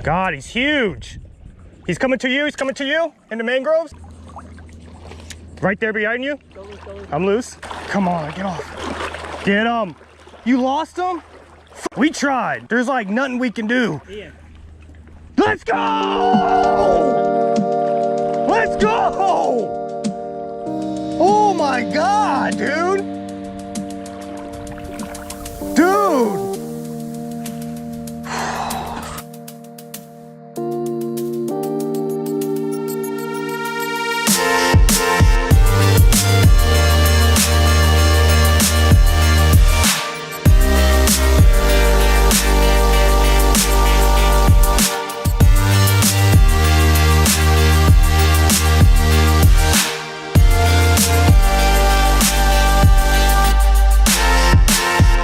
God, he's huge. He's coming to you. He's coming to you in the mangroves. Right there behind you. Go loose, go loose. I'm loose. Come on, get off. Get him. You lost him? We tried. There's like nothing we can do. Ian. Let's go! Let's go! Oh my God, dude.